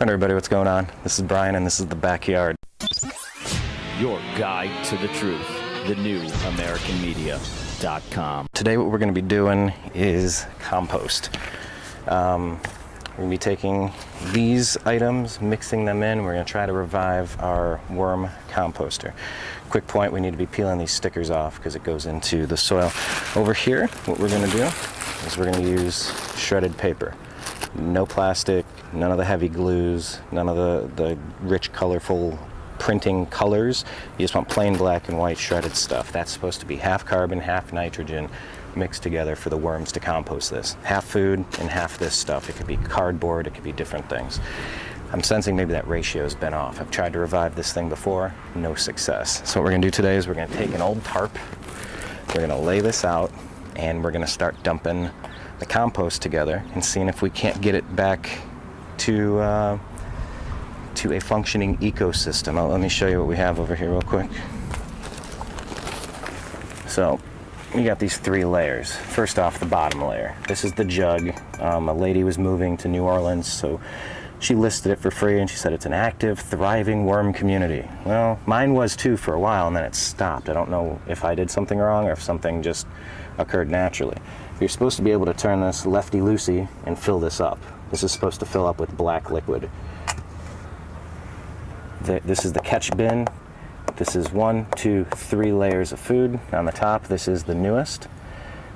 Hi everybody, what's going on? This is Brian and this is The Backyard. Your guide to the truth, TheNewAmericanMedia.com. Today what we're going to be doing is compost. We're going to be taking these items, mixing them in. We're going to try to revive our worm composter. Quick point, we need to be peeling these stickers off because it goes into the soil. Over here, what we're going to do is we're going to use shredded paper. No plastic, none of the heavy glues, none of the rich, colorful printing colors. You just want plain black and white shredded stuff. That's supposed to be half carbon, half nitrogen mixed together for the worms to compost this. Half food and half this stuff. It could be cardboard, it could be different things. I'm sensing maybe that ratio's been off. I've tried to revive this thing before, no success. So what we're gonna do today is we're gonna take an old tarp, we're gonna lay this out, and we're gonna start dumping the compost together and seeing if we can't get it back to a functioning ecosystem. Let me show you what we have over here real quick. So we got these three layers. First off, the bottom layer. This is the jug. A lady was moving to New Orleans, so she listed it for free and she said it's an active, thriving worm community. Well, mine was too for a while and then it stopped. I don't know if I did something wrong or if something just occurred naturally. You're supposed to be able to turn this lefty-loosey and fill this up. This is supposed to fill up with black liquid. This is the catch bin. This is 1, 2, 3 layers of food. On the top, this is the newest.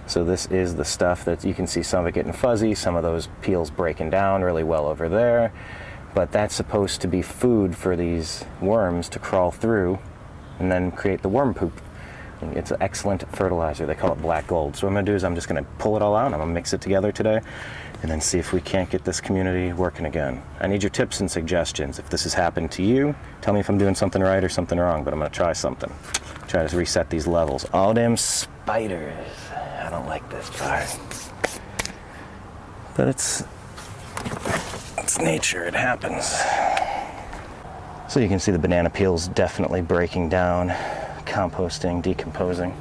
So this is the stuff that you can see some of it getting fuzzy, some of those peels breaking down really well over there. But that's supposed to be food for these worms to crawl through and then create the worm poop. It's an excellent fertilizer. They call it black gold. So what I'm going to do is I'm just going to pull it all out. I'm going to mix it together today and then see if we can't get this community working again. I need your tips and suggestions. If this has happened to you, tell me if I'm doing something right or something wrong, but I'm going to try something. Try to reset these levels. All them spiders. I don't like this part. But it's nature. It happens. So you can see the banana peels definitely breaking down, composting, decomposing.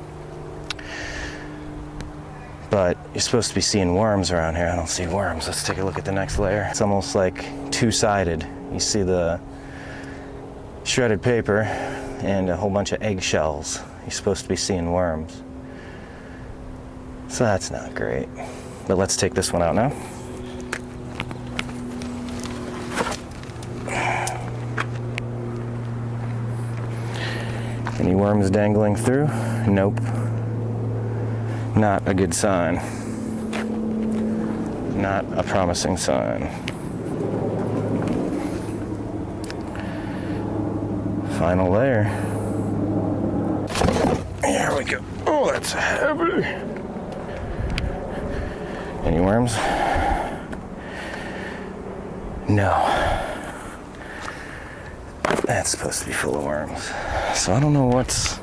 But you're supposed to be seeing worms around here. I don't see worms. Let's take a look at the next layer. It's almost like two-sided. You see the shredded paper and a whole bunch of eggshells. You're supposed to be seeing worms. So that's not great. But let's take this one out now. Any worms dangling through? Nope. Not a good sign. Not a promising sign. Final layer. Here we go. Oh, that's heavy. Any worms? No. That's supposed to be full of worms. So I don't know what's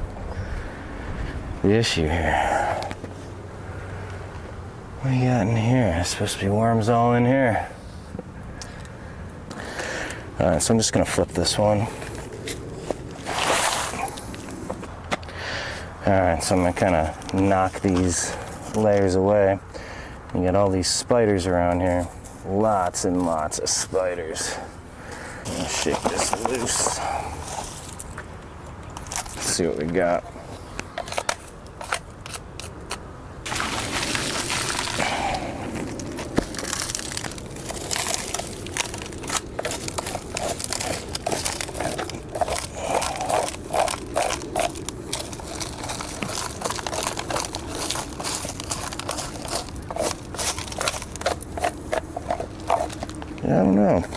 the issue here. What do you got in here? There's supposed to be worms all in here. Alright, so I'm just going to flip this one. Alright, so I'm going to kind of knock these layers away. You got all these spiders around here. Lots and lots of spiders. I'm going to shake this loose. Let's see what we got.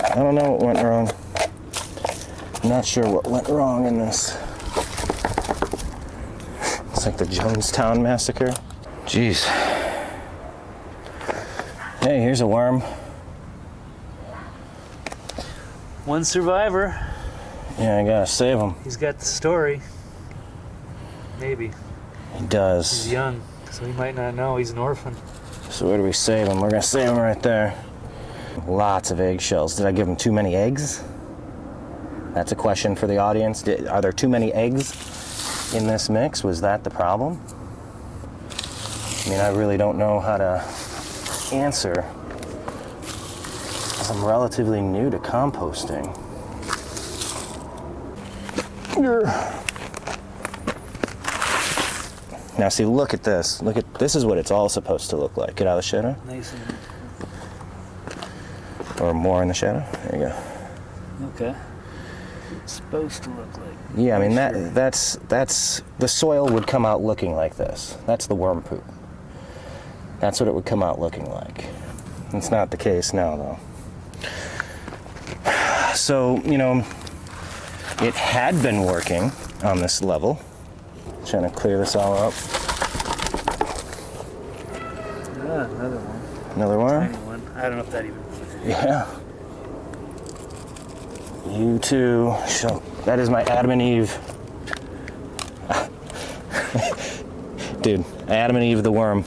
I don't know what went wrong. I'm not sure what went wrong in this. It's like the Jonestown Massacre. Jeez. Hey, here's a worm. One survivor. Yeah, I gotta save him. He's got the story. Maybe. He does. He's young, so he might not know. He's an orphan. So where do we save him? We're gonna save him right there. Lots of eggshells. Did I give him too many eggs? That's a question for the audience. Are there too many eggs in this mix? Was that the problem? I mean, I really don't know how to answer I'm relatively new to composting. Now see, look at this. This is what it's all supposed to look like. Get out of the shadow. Nice and... Or more in the shadow. There you go. Okay. It's supposed to look like. Yeah, I mean that's the soil would come out looking like this. That's the worm poop. That's what it would come out looking like. It's not the case now, though. So, you know, it had been working on this level. Trying to clear this all up. Yeah, another one. Another one? Tiny one. I don't know if that even... Yeah. You too. That is my Adam and Eve. Dude, Adam and Eve the worm.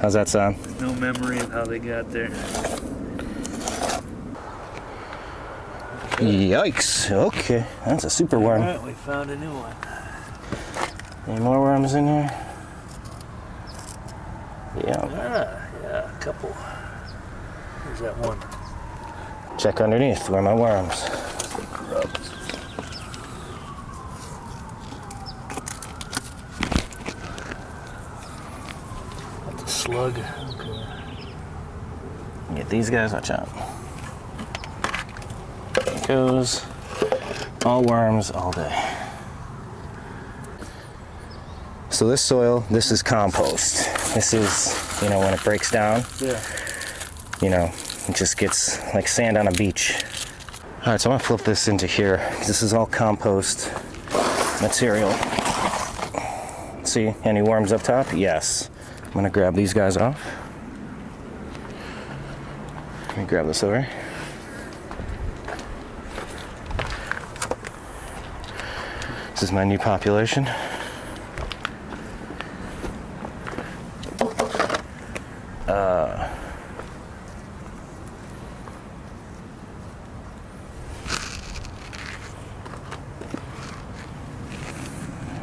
How's that sound? No memory of how they got there. Yikes. Okay, that's a super worm. All right, we found a new one. Any more worms in here? Yeah. Yeah, a couple. There's that one. Check underneath. Where are my worms? Grubs. That's a slug. Okay. Get these guys. Watch out. There it goes. All worms all day. So this soil, this is compost. This is, you know, when it breaks down, Yeah. you know, it just gets like sand on a beach. All right, so I'm gonna flip this into here. This is all compost material. See, any worms up top? Yes. I'm gonna grab these guys off. Let me grab this over. This is my new population.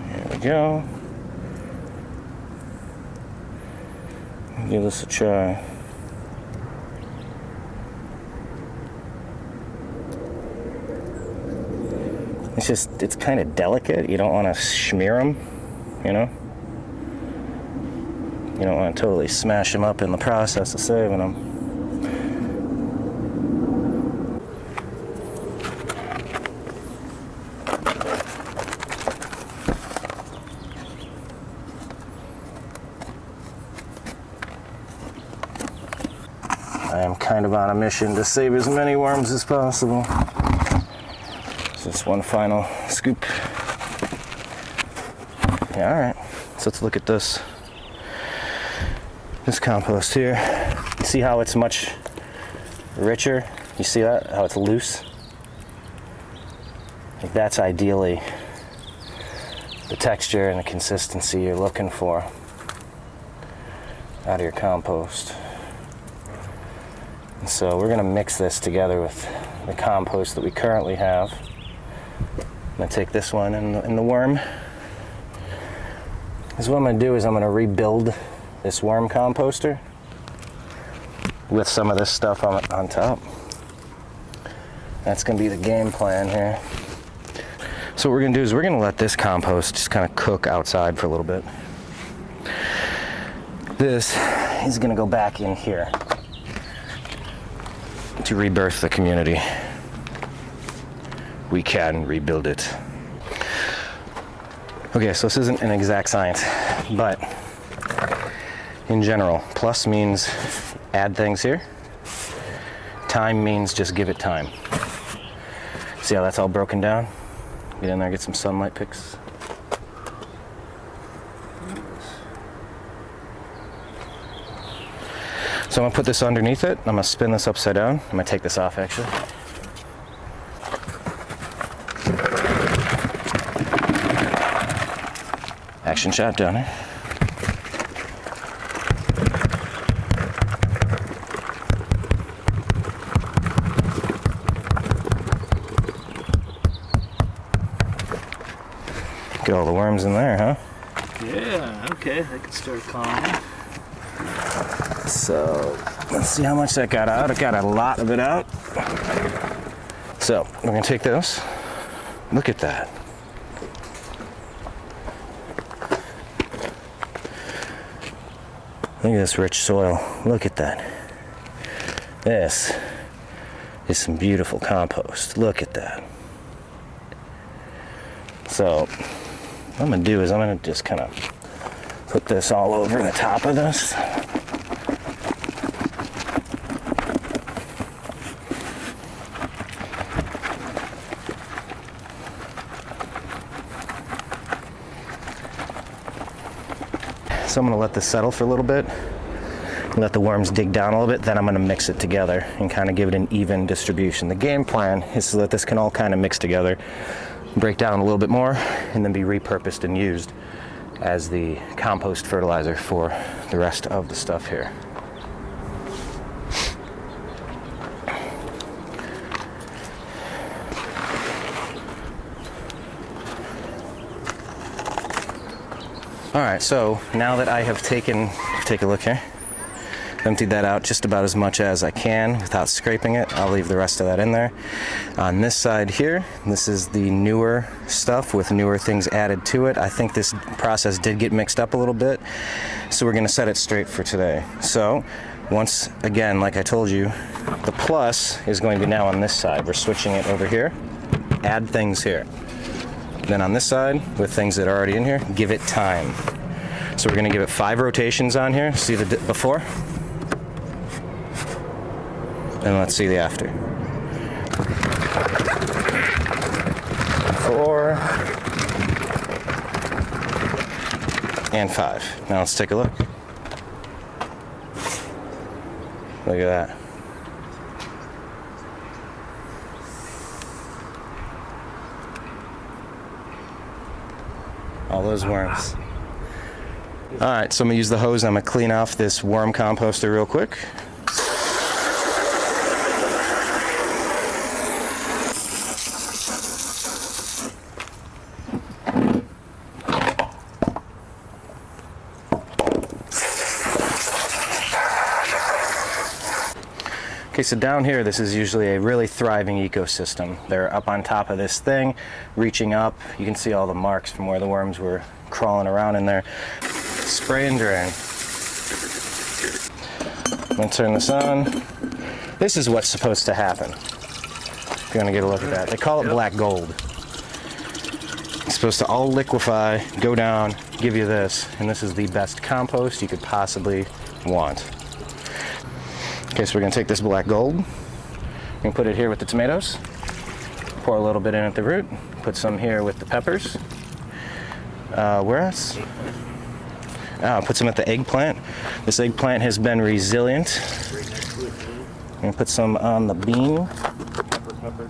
Here we go. Give this a try. It's kind of delicate. You don't want to smear them, you know? You don't want to totally smash them up in the process of saving them. I am kind of on a mission to save as many worms as possible. Just one final scoop. Yeah, all right. So let's look at this compost here. You see how it's much richer? You see that? How it's loose? Like that's ideally the texture and the consistency you're looking for out of your compost. And so we're gonna mix this together with the compost that we currently have. I'm gonna take this one and the worm. Because what I'm gonna do is I'm gonna rebuild this worm composter with some of this stuff on top. That's gonna be the game plan here. So what we're gonna do is we're gonna let this compost just kind of cook outside for a little bit. This is gonna go back in here to rebirth the community. We can rebuild it. Okay, so this isn't an exact science, but in general, plus means add things here. Time means just give it time. See how that's all broken down? Get in there, get some sunlight pics. So I'm gonna put this underneath it. I'm gonna spin this upside down. I'm gonna take this off actually. Action shot down here. Get all the worms in there, huh? Yeah, okay. I can start calling. So Let's see how much that got out. It got a lot of it out. So we're gonna take those. Look at that. Look at this rich soil. Look at that. This is some beautiful compost. Look at that. So what I'm gonna do is I'm gonna just kind of put this all over the top of this. So I'm going to let this settle for a little bit, let the worms dig down a little bit, then I'm going to mix it together and kind of give it an even distribution. The game plan is so that this can all kind of mix together, break down a little bit more, and then be repurposed and used as the compost fertilizer for the rest of the stuff here. All right, so now that I have take a look here, emptied that out just about as much as I can without scraping it. I'll leave the rest of that in there. On this side here, this is the newer stuff with newer things added to it. I think this process did get mixed up a little bit, so we're gonna set it straight for today. So once again, like I told you, the plus is going to be now on this side. We're switching it over here, add things here. Then on this side, with things that are already in here, give it time. So we're gonna give it 5 rotations on here. See the before? And let's see the after. 4 and 5. Now let's take a look. Look at that. All those worms. All right, so I'm gonna use the hose and I'm gonna clean off this worm composter real quick. Okay, so down here, this is usually a really thriving ecosystem. They're up on top of this thing, reaching up. You can see all the marks from where the worms were crawling around in there. Spray and drain. I'm gonna turn this on. This is what's supposed to happen. If you wanna get a look at that. They call it black gold. It's supposed to all liquefy, go down, give you this, and this is the best compost you could possibly want. Okay, so we're gonna take this black gold, we're gonna put it here with the tomatoes, pour a little bit in at the root, put some here with the peppers. Where else? Put some at the eggplant. This eggplant has been resilient. I'm gonna put some on the bean. Pepper.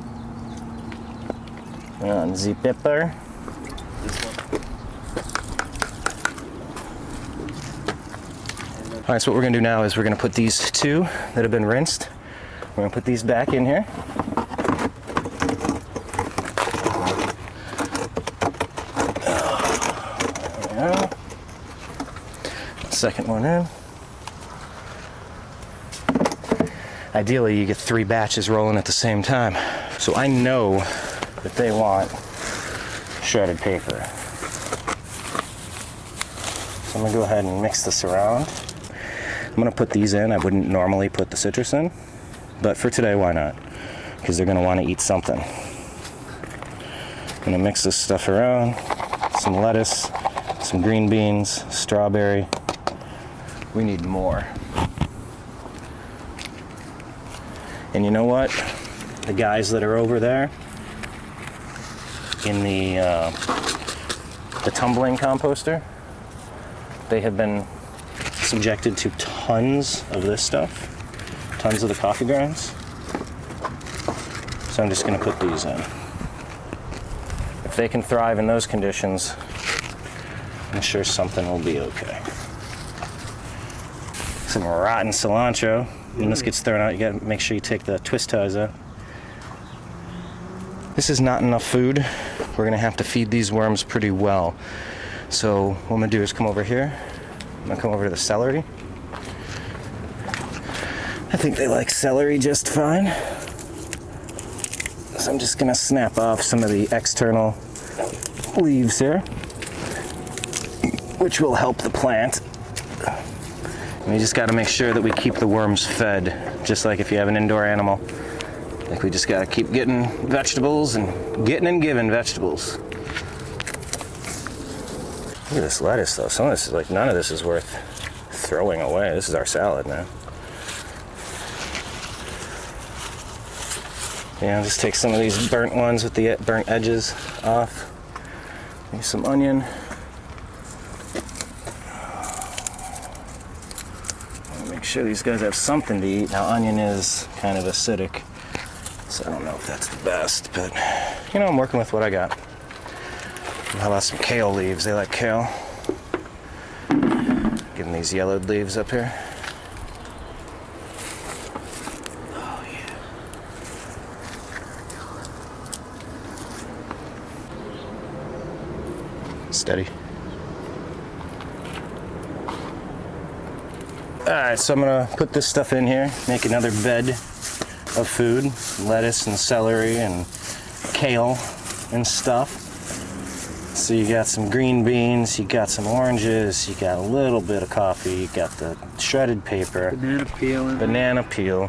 On the pepper. All right, so what we're gonna do now is we're gonna put these 2 that have been rinsed. We're gonna put these back in here. There we go. Second one in. Ideally, you get 3 batches rolling at the same time. So I know that they want shredded paper. So I'm gonna go ahead and mix this around. I'm gonna put these in. I wouldn't normally put the citrus in, but for today, why not? Because they're gonna wanna eat something. I'm gonna mix this stuff around. Some lettuce, some green beans, strawberry. We need more. And you know what? The guys that are over there in the tumbling composter, they have been subjected to tons of this stuff, tons of the coffee grounds. So I'm just going to put these in. If they can thrive in those conditions, I'm sure something will be okay. Some rotten cilantro. When this gets thrown out, you got to make sure you take the twist ties out. This is not enough food. We're going to have to feed these worms pretty well. So what I'm going to do is come over here. I'm going to come over to the celery. I think they like celery just fine. So I'm just gonna snap off some of the external leaves here, which will help the plant. And we just gotta make sure that we keep the worms fed, just like if you have an indoor animal. Like we just gotta keep getting vegetables and getting and giving vegetables. Look at this lettuce though. Some of this is like, none of this is worth throwing away. This is our salad now. Yeah, I'll just take some of these burnt ones with the burnt edges off. Maybe some onion. Make sure these guys have something to eat. Now onion is kind of acidic, so I don't know if that's the best, but you know, I'm working with what I got. How about some kale leaves? They like kale. Give them these yellowed leaves up here. Oh yeah. Steady. Alright, so I'm gonna put this stuff in here, make another bed of food, lettuce and celery and kale and stuff. So you got some green beans, you got some oranges, you got a little bit of coffee, you got the shredded paper, banana peel.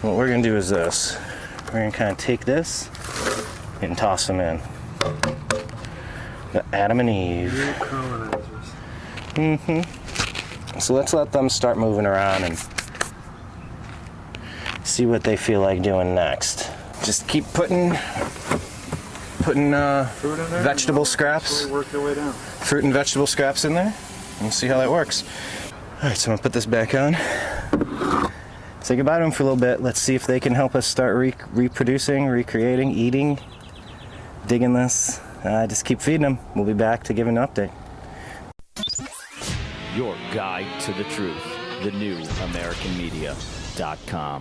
What we're gonna do is this. We're gonna kind of take this and toss them in. The Adam and Eve. Real colonizers. Mm-hmm. So let's let them start moving around and see what they feel like doing next. Just keep putting vegetable scraps, Work their way down. fruit and vegetable scraps in there, and see how that works. All right, so I'm gonna put this back on. Say goodbye to them for a little bit. Let's see if they can help us start reproducing, recreating, eating, digging this. Just keep feeding them. We'll be back to give an update. Your guide to the truth. TheNewAmericanMedia.com.